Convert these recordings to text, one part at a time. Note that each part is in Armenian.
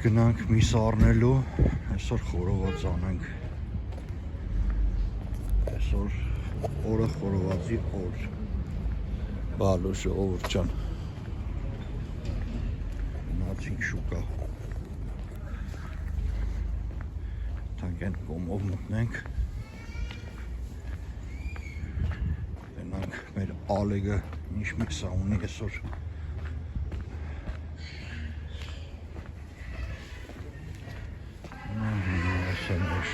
Գնանք միս առնելու, այսօր խորոված անենք, այսօր օրը խորովածի օր, բալոշը օր ճան, գնացինք շուկա, թանք են կոմով մտնենք, գնանք մեր ալեգը ինչ միսա ունի այսօր,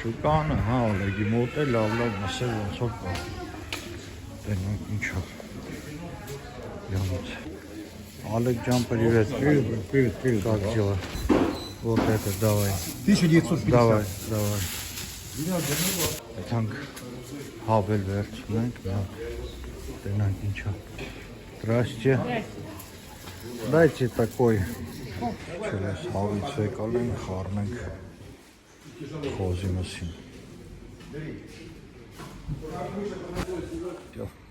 շուկանը, հա, ալեգի մոտ է, լավ նսել ոնց որ կա, տենանք ինչով, յանոց, Олег Джан, привет. Привет. Как дела? Вот это, давай. 1950. Давай. Танк Хабель верчнենք, տենանք ինչա. Здрасте. Дайте такой. Через հավից եկալ ենք, խառնենք խոզի մասին.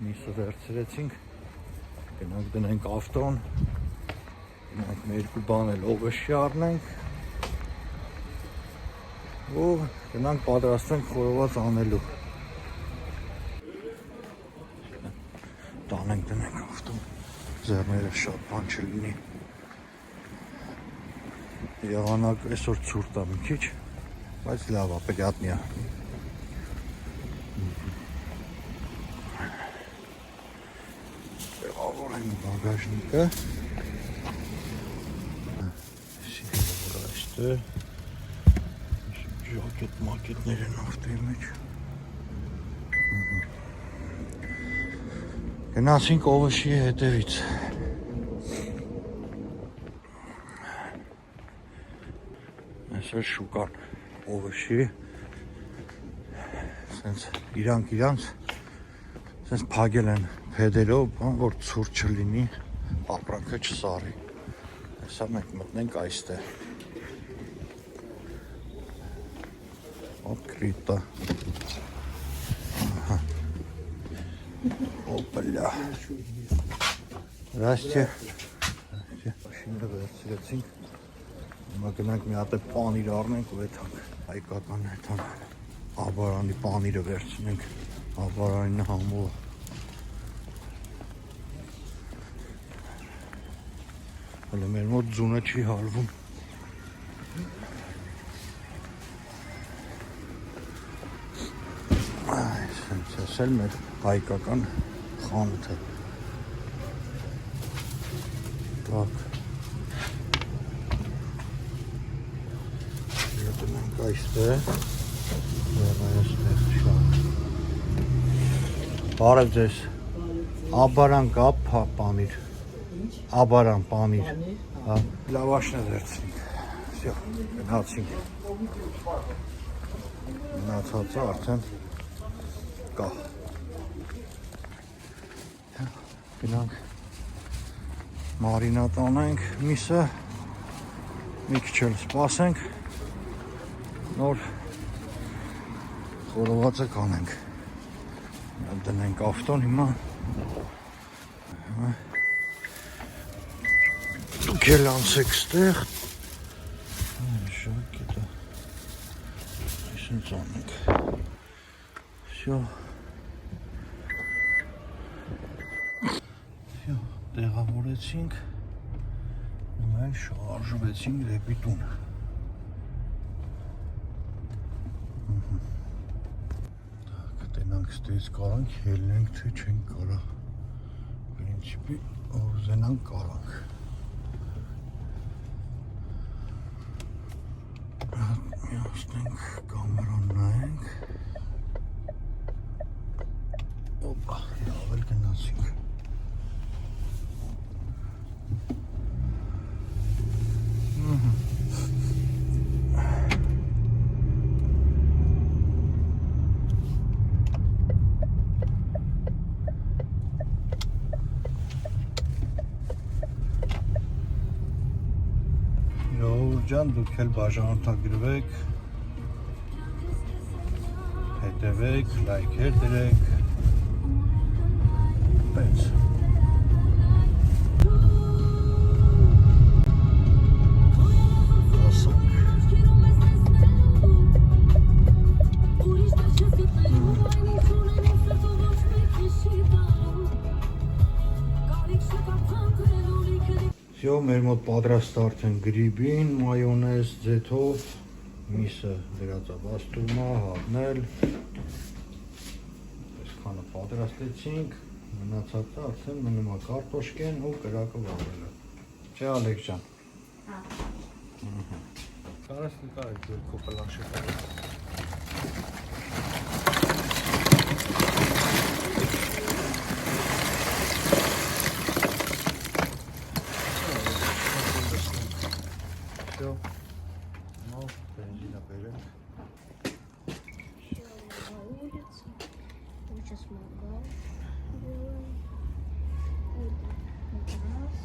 Միսը վերցրեցինք, գնանք դնենք ավտոն, գնանք մեր երկու բան էլ օվեշի առնենք ու գնանք պատրաստենք խորոված անելու. Տանենք դնենք ավտոն, ձեռները շատ բան չլինի. Եղանակ այսօր ցուրտ է մի քիչ, բայց լավ է, պրիятно է. Աղորենք բագաժնիկը. Այստեղ ժակետ մակետներ են ավտոյի մեջ. Գնացինք օվեշի հետևից. Այսօր շուկան օվեշի. Սենց իրանք սենց փագել են փեդերով, բան որ ցուրտ չլինի, ապրանքը չսարի. Հեսա մենք մտնենք այստեղ. Открыто. Ага. Опля. Здрасте. Машինը վերցրեցինք. Հիմա գնանք մի հատ պանիր առնենք ու եթանք հայկական եթանք աբարանի պանիրը վերցնենք, աբարանին համով. Հələ մեր մոտ ձունը չի հալվում. Սենց էլ մեր հայկական խանութը. Так. Դնենք այստեղ. Բարև ձեզ. Աբարան կա պանիր. Աբարան պանիր. Լավաշն է վերցնենք. Всё, գնացինք. Մնացածը արդեն կա. Գնանք մարինատ անենք միսը. Մի քիչ էլ սպասենք. Նոր խորովածը կանենք. Դնենք ավտոն հիմա. Դուք էլ անցեք ստեղ. Ժակետը. Այսինչ անենք. Всё. Всё, տեղավորեցինք. Հիմա էլ շարժվեցինք դեպի տուն. Տենանք ստեից կարանք, հելնենք, թե չենք կարա. Պրինցիպի օրզենանք կարանք. Միացնենք, կամերան նայենք. Օպա, լավ էլ գնացինք. Ջան, դուք էլ բաժանորդագրվեք, հետևեք, լայքեր դրեք, պես։ Ասանք։ մեր մոտ պատրաստ արդեն գրիբին, մայոնեզ, ձեթով, միսը դրած է բաստուրմա, հատնել։ Այսքանը պատրաստեցինք, մնացածը արդեն մնում է կարտոշկեն ու կրակը վառելը։ Չէ, Ալեքս ջան։ Կարաս նկարեք ձեր կոպելաշը։ Бензина берем. На улице. Сейчас мангал делаем. Это раз.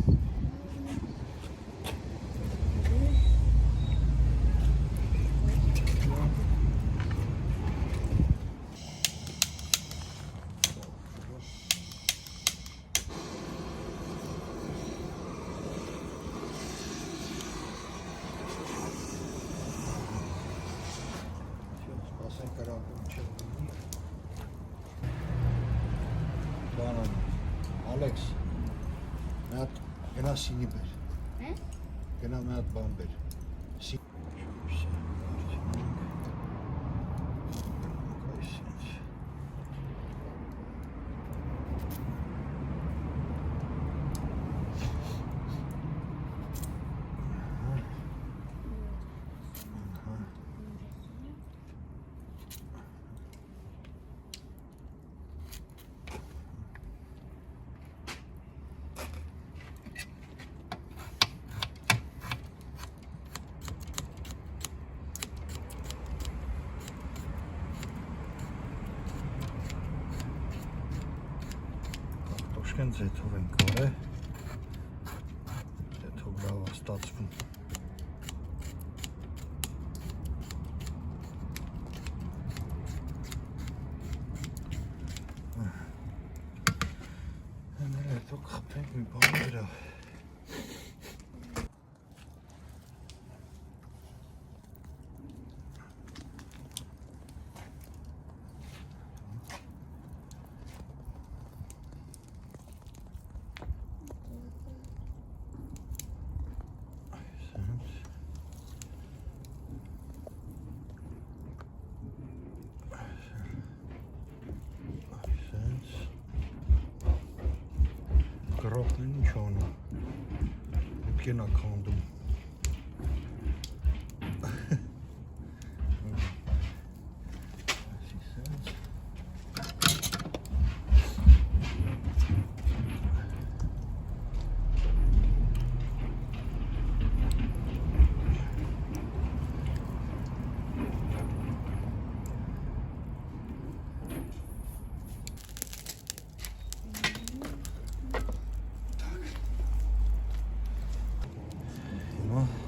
Ալեքս, մի հատ գնա սինի բեր։ Գնա մի հատ բան բեր։ Կեն ձեթով ենք արել, ձեթով լավ է ստացվում։ Հəնել հետո կխպենք մի բան վրա։ Կրոպն ինչ անում, ուտկեն ակ հանդում։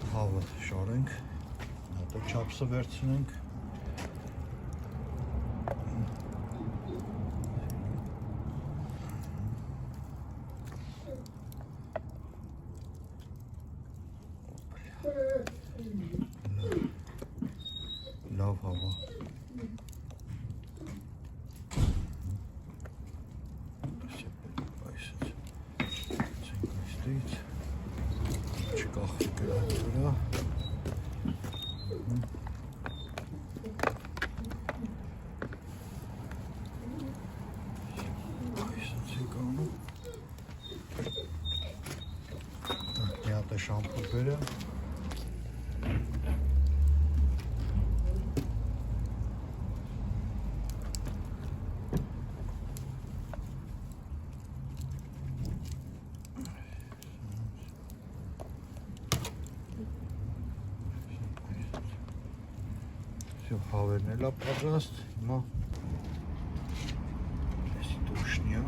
Հավը շարենք, հետո չափսը վերցնենք։ Լավ հավա։ Չկախի գրած վրա։ Այսինչ եք անում։ Մի հատ է շամպուր բերեմ։ Հավերն էլ է պատրաստ, հիմա էսի դուշնի է։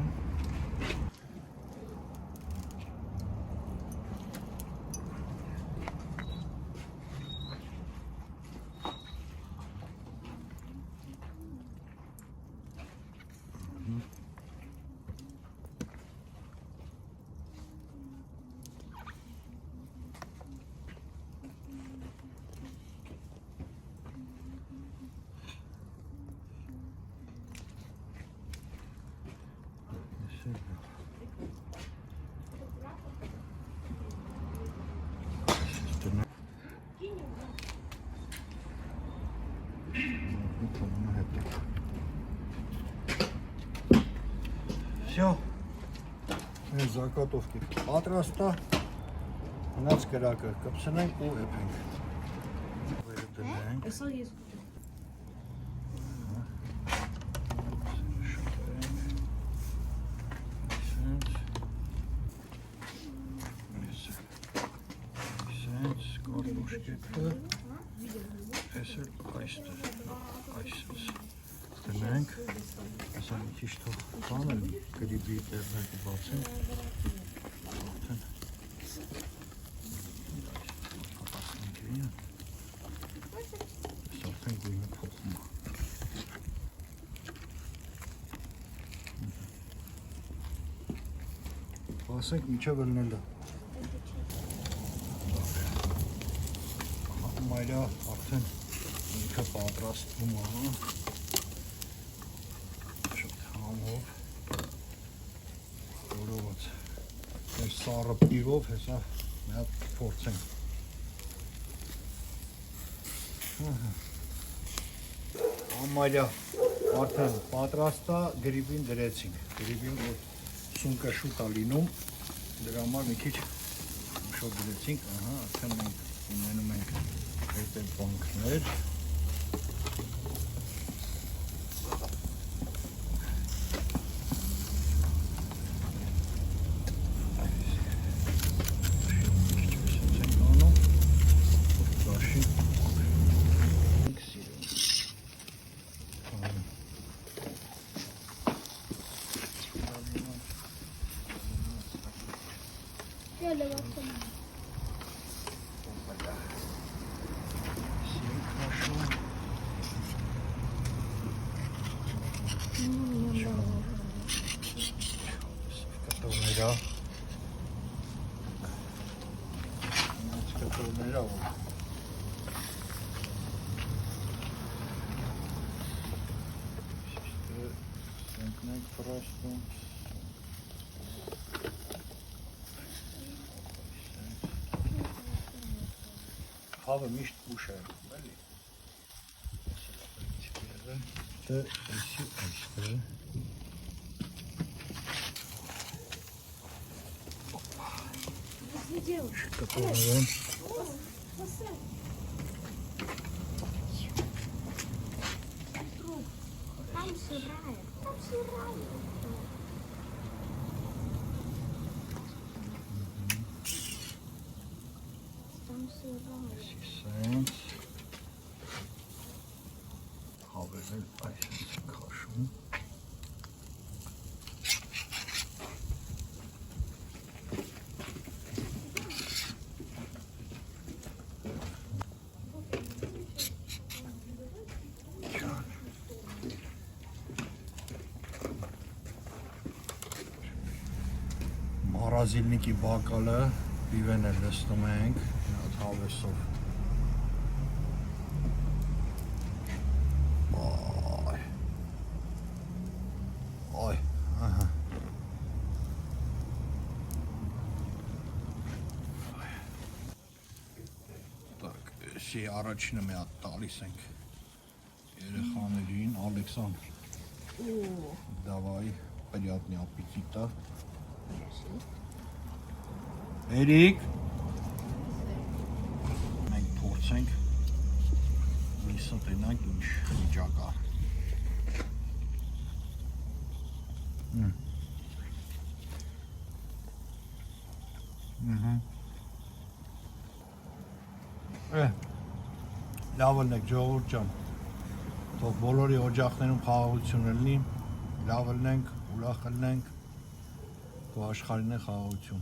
Թողնա հետո։ Всё. Մեր զակատովկի պատրաստ է։ Հնաց կրակը կպցնենք ու էփենք։ Վերը դնենք։ Այսօր ես Կարտոշկեքը ես էլ այստեղ այսպես դնենք, ասա մի քիչ թող բանել, գրիբի տեղը կբացենք, արդեն կպացնենք էինը, ես արդեն գույնը փոխում է։ Բասենք միջև ելնելը։ Մայրը արդեն ինքը պատրաստվում է, շատ համով, որոված, այս սառը պիրով հեսա մի հատ փորձենք։ Ամայրը արդեն պատրաստ է, գրիբին դրեցինք, գրիբին որ սունկը շուտ է լինում, դրա համար մի քիչ շոտ դրեցինք, արդեն մենք ունենում ենք այդ էլ բանքներ Հավը միշտ ուշ է եղում, էլի։ Դե այսի այստեղ։ Կտորներեմ։ Там сырая. Սիսենց հավերել այսպես քաշում Մարազիլնիկի բակալը պիվեն էլ լստում ենք հավեսով Այ, ահա Так, սի առաջինը մի հատ տալիս ենք երեխաներին, Ալեքսան Давай, приятный аппетита Էրիկ մենք փորձենք միսը տնանք ինչ վիճակա լավ ելնեք ժողովուրդ ջան թող բոլորի օջախներում խաղաղություն լինի լավ ելնենք ուրախ ելնենք թող աշխարհին է խաղաղություն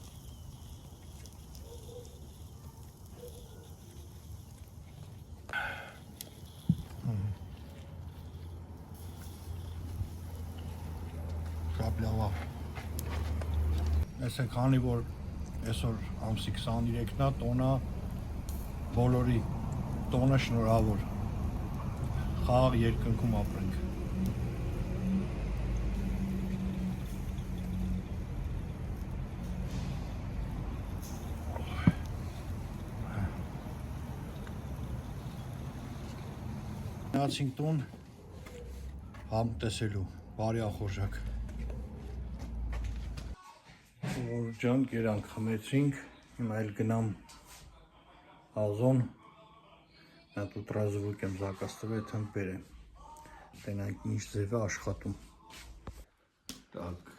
Ես է քանի որ այսօր ամսի 23-ն է տոնա բոլորի տոնը շնորհավոր խաղաղ երկնքում ապրենք Գնացինք տուն Համ տեսելու, բարի ախորժակ։ Ջան, կերանք խմեցինք, հիմա էլ գնամ Ազոն, նա ուտրազվուկ եմ զակաստվել, եմ բերեմ, տենանք ինչ ձև է աշխատում։ Так,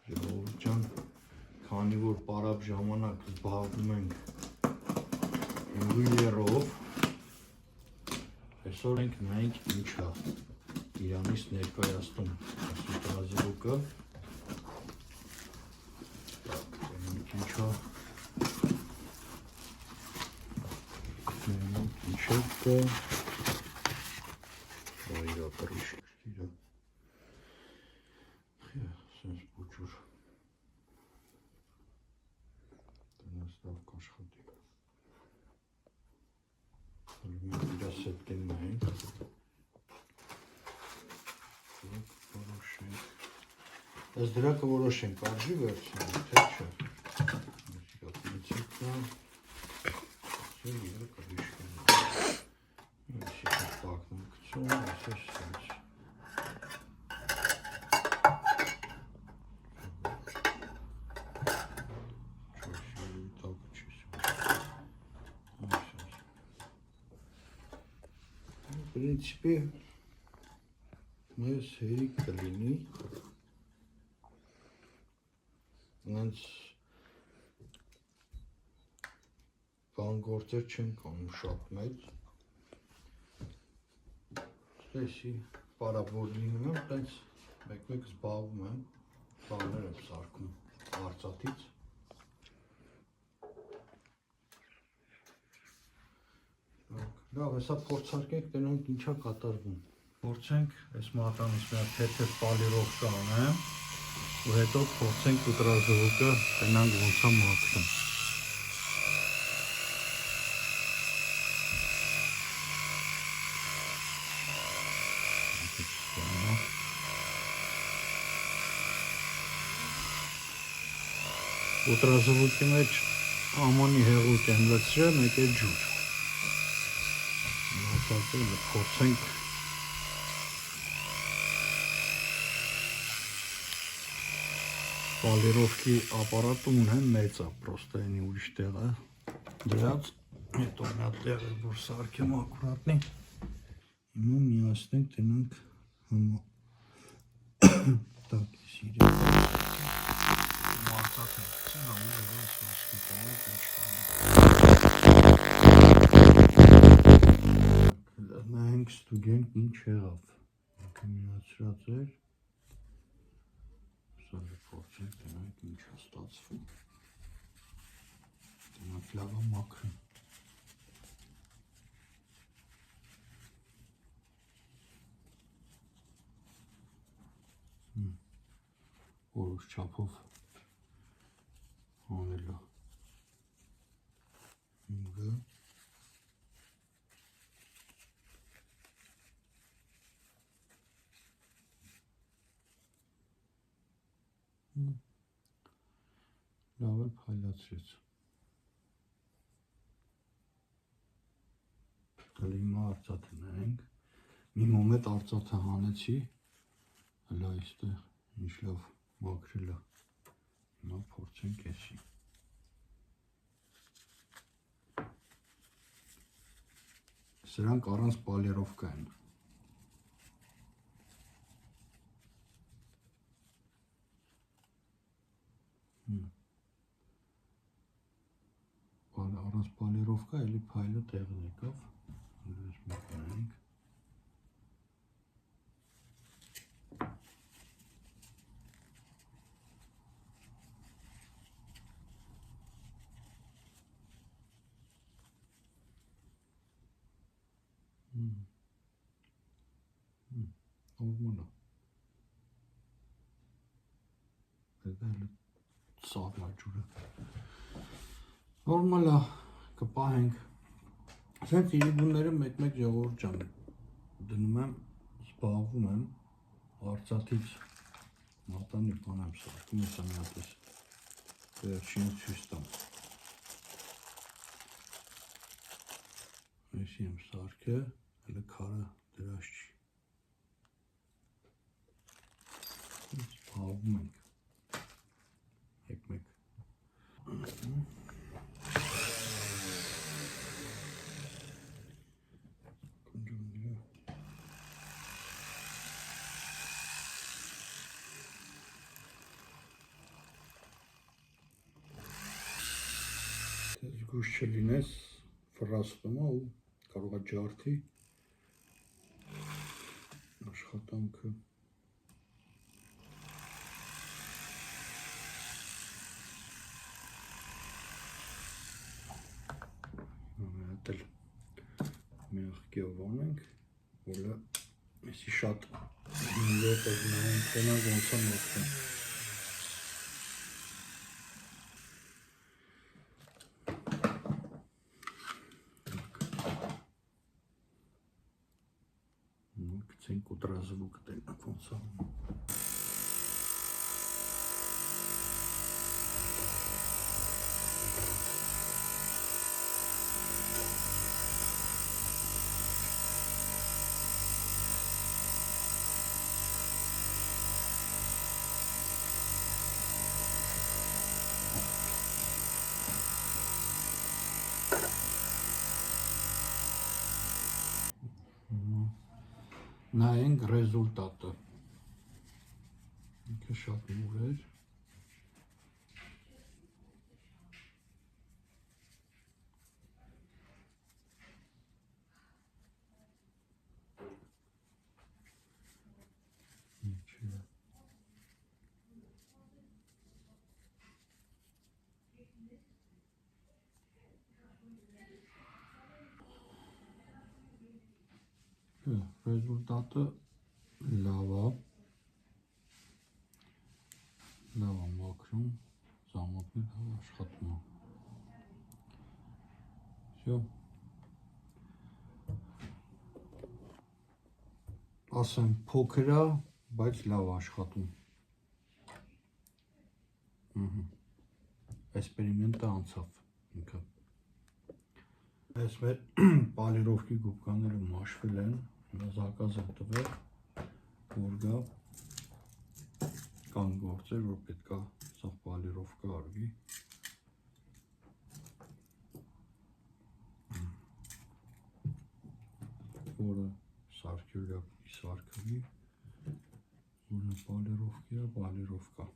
ժողովուրդ ջան, քանի որ պարապ ժամանակ զբաղվում ենք ինժեներով, այսօր ենք նայենք ինչա Իրանից ներկայացնում ուտրազվուկը։ Ինչա ինչա կա այրա պրիշկ իրա սենց բուջուր տնաստավ կաշխատի իրա սետկեն նայենք այս դրակը որոշենք արժի վերցնենք, թե չէ В принципе, մեզ հերիք կլինի, նենց բան գործեր չեն կանում շատ մեծ, ստեսի պարավոր լինում եմ, տենց մեկ-մեկ զբաղվում եմ, բաններ եմ սարքում արծաթից, լավ, հեսա փորձարկենք, տենանք ինչա կատարվում, փորձենք, այս մատանից մի հատ թեթև պալիրովկա անեմ, ու հետո փորձենք ուտրազվուկը տենանք ոնց է մաքրում։ Ուտրազվուկի մեջ ամանի հեղուկ եմ լցրել, մեկ է ջուր։ Փորձենք պալիրովկի ապարատը ունեմ մեծ է, պրոստը ենի ուրիշ տեղ է դրած, հետո մի հատ տեղ է, որ սարքեմ ակուրատնի, հիմա միացնենք տենանք տակի սիրել, մարծատ ենք ծին, ամեն եղան սոսկի տենանք ինչ նայենք ստուգենք ինչ եղավ, միացրած էր, սալի փորձենք տենանք ինչ է ստացվում, տենանք լավա մաքրում, որոշ չափով անելա, ինգը, լավ է փայլացրեց, հիմա արծաթը նայենք, մի մոմետ արծաթը հանեցի, հլա այստեղ ինչ լավ մաքրել է, հիմա փորձենք էսի, սրանք առանց պալիրովկա են, առանց պալիրովկա էլի փայլը տեղն եկավ, դրես մոտնենք, նորմալ է, հետո հելը սաղլա ջուրը, նորմալ է, կպահենք, սենց իրիբունները մեկ-մեկ ժողովուրդ ջան, դնում եմ, զբաղվում եմ, արծաթից մատանի բան եմ սարքում, ես եմ հատես, վերջին ցույց տամ, այսի եմ սարքը, հելը քարը դրած չի, Հավում ենք։ Եկմեք։ Զգուշ չլինես, ֆրաստում է ու կարող է ջարդի աշխատանքը։ Դել մեղքով անենք, որը այսի շատ նույնպես նայենք տնանք ոնց է մոքրում։ Գցենք ուտրազվուկ տնանք ոնց է։ Նայենք ռեզուլտատը։ Ինքը շատ նուր էր։ Ռեզուլտատը լավ է, մաքրում, զամոթներ լավ աշխատում է։ Всё։ Ասեմ փոքր է, բայց լավ աշխատում։ Էքսպերիմենտը անցավ ինքը։ Այս մեր պալիրովկի գուբկաները մաշվել են, զակազ եմ տվել, որ գա կան գործեր, որ պետք է սա պալիրովկա արվի։ Որը սարքյուլյա սարքվի, որը պալիրովկա։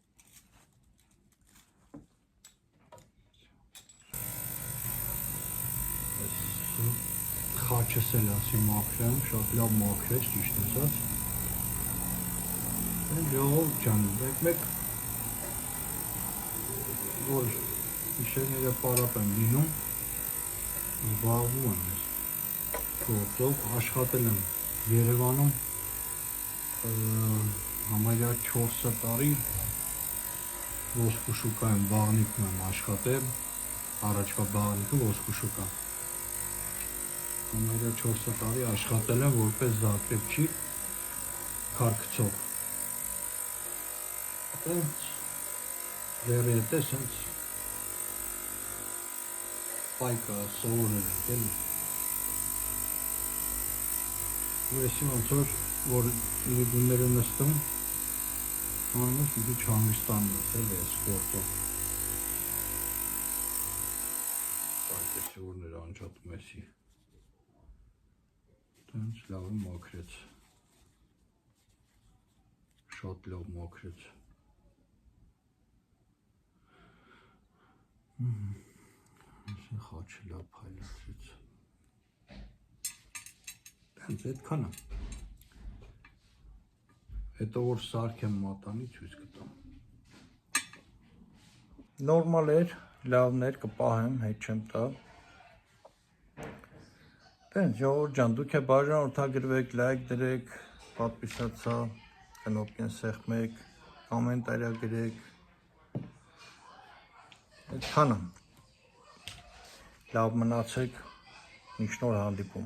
Խաչս էլ ասի մաքրեմ, շատ լավ մաքրեց, ճիշտ ասած։ Ժողովուրդ ջան, մեկ որ գիշերները պարապ եմ լինում, զբաղվում եմ ես գործով, աշխատել եմ Երևանում համարյա 4 տարի ոսկու շուկայում բաղնիքում եմ աշխատել, առաջվա բաղնիքը ոսկու շուկա։ Համարյա 4 տարի աշխատել եմ որպես զակրեպչի քարքցող։ Տենց դեռ հետ է սենց պայկա սովորել ենք էլի։ Ու եսի ոնց որ իրիդունները նստում, անոնց մի քիչ հանգստանում ես էլի ես գործով։ Պայկեսի որներ անջատում եսի։ Տենց լավ մաքրեց, շատ լավ մաքրեց։ Այսին խաչը լավ փայլացրեց։ Տենց այդքան է։ Հետո որ սարքեմ մատանի ցույց կտամ։ Նորմալ էր, լավն էր, կպահեմ, հետ չեմ տա։ Տենց ժողովուրդ ջան, դուք է բաժանորդագրվեք, լայք դրեք, պատվիսացա, կնոպկեն սեղմեք, կոմենտարիա գրեք։ Այդքան է։ Լավ մնացեք, մինչ նոր հանդիպում։